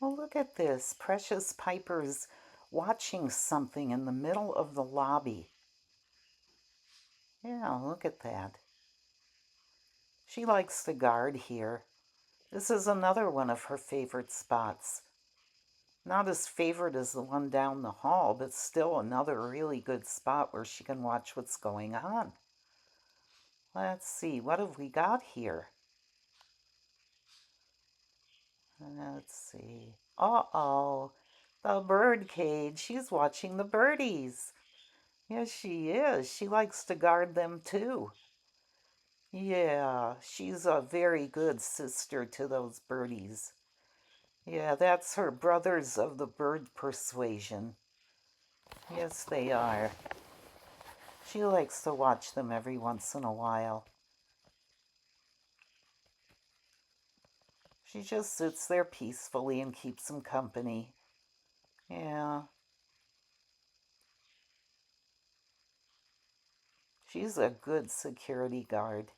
Well, look at this. Precious Piper's watching something in the middle of the lobby. Yeah, look at that. She likes to guard here. This is another one of her favorite spots. Not as favorite as the one down the hall, but still another really good spot where she can watch what's going on. Let's see, what have we got here? Let's see. Uh-oh, the bird cage. She's watching the birdies. Yes, she is. She likes to guard them too. Yeah, she's a very good sister to those birdies. Yeah, that's her brothers of the bird persuasion. Yes, they are. She likes to watch them every once in a while. She just sits there peacefully and keeps them company. Yeah, she's a good security guard.